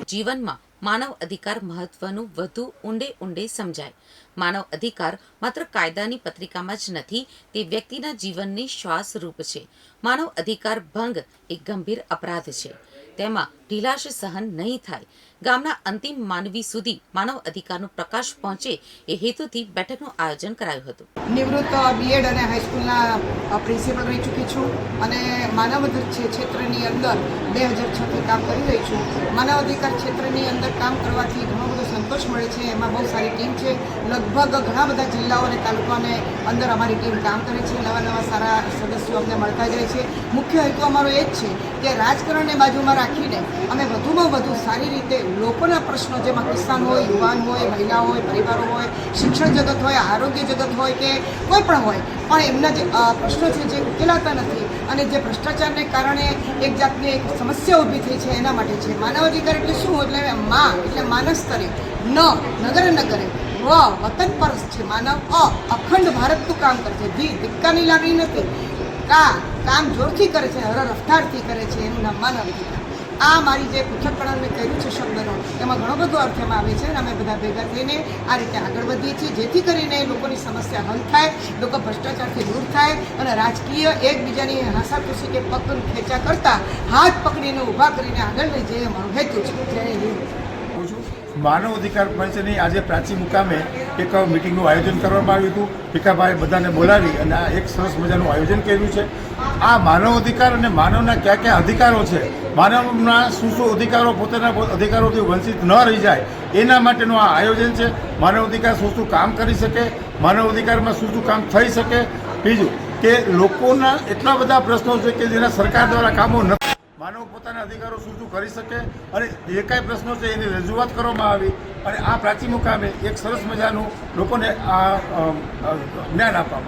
જીવનમાં માનવ અધિકાર મહત્વનું વધુ ઊંડે સમજાય। માનવ અધિકાર માત્ર કાયદાની પત્રિકામાં જ નથી, તે વ્યક્તિના જીવનની શ્વાસરૂપ છે। માનવ અધિકાર ભંગ એક ગંભીર અપરાધ છે, તેમાં ઢીલાશ સહન નહીં થાય। ગામના અંતિમ માનવી સુધી માનવ અધિકારનો પ્રકાશ પહોંચે એ હેતુથી બેઠકનું આયોજન કરાયું હતું। નિવૃત્ત બીએડ અને હાઈસ્કૂલના પ્રિન્સિપલ રહી ચૂકી છું અને માનવ ક્ષેત્રની અંદર 2006થી કામ કરી રહી છું। માનવ અધિકાર ક્ષેત્રની અંદર કામ કરવાથી ઘણો બધો સંતોષ મળે છે। એમાં બહુ સારી ટીમ છે, લગભગ ઘણા બધા જિલ્લાઓ અને તાલુકાઓને અંદર અમારી ટીમ કામ કરે છે। નવા સારા સદસ્યો અમને મળતા જાય છે। મુખ્ય હેતુ અમારો એ જ છે કે રાજકારણને બાજુમાં રાખીને અમે વધુમાં વધુ સારી રીતે લોકોના પ્રશ્નો, જેમાં કિસાન હોય, યુવાન હોય, મહિલા હોય, પરિવારો હોય, શિક્ષણ જગત હોય, આરોગ્ય જગત હોય કે કોઈ પણ હોય, પણ એમના જે પ્રશ્નો છે જે ઉકેલાતા નથી અને જે ભ્રષ્ટાચારને કારણે એક જાતની એક સમસ્યા ઊભી થઈ છે, એના માટે છે। માનવ અધિકાર એટલે શું? એટલે મા એટલે માનસ સ્તરે, નગરે નગરે, વતન પર છે માનવ, અખંડ ભારતનું કામ કરે છે। ધિક્કારની લાગણી નથી, કામ જોરથી કરે છે, રફતારથી કરે છે, એનું નામ માનવ અધિકાર। આ મારી જે પૃથ્થકરણ મેં કર્યું છે શબ્દનો, એમાં ઘણો બધો અર્થ એમાં આવે છે અને અમે બધા ભેગા થઈને આ રીતે આગળ વધીએ છીએ, જેથી કરીને લોકોની સમસ્યા હલ થાય, લોકો ભ્રષ્ટાચારથી દૂર થાય અને રાજકીય એકબીજાની હાસાતુસી કે પગ ખેંચા કરતાં હાથ પકડીને ઊભા કરીને આગળ લઈ જઈએ, અમારો હેતુ છે। જય હિન્દ। માનવ અધિકાર પંચની આજે પ્રાચી મુકામે એક મિટિંગનું આયોજન કરવામાં આવ્યું હતું। ભીખાભાઈએ બધાને બોલાવી અને આ એક સરસ મજાનું આયોજન કર્યું છે। આ માનવ અધિકાર અને માનવના કયા કયા અધિકારો છે, માનવના શું અધિકારો પોતાના અધિકારોથી વંચિત ન રહી જાય, એના માટેનું આ આયોજન છે। માનવ અધિકાર શું કામ કરી શકે, માનવ અધિકારમાં શું કામ થઈ શકે। બીજું કે લોકોના એટલા બધા પ્રશ્નો છે કે જેના સરકાર દ્વારા કામો નથી, માનવ પોતાના અધિકારો શું કરી શકે અને જે કાંઈ પ્રશ્નો છે એની રજૂઆત કરવામાં આવી અને આ પ્રાચી મુકામે એક સરસ મજાનું લોકોને જ્ઞાન આપવામાં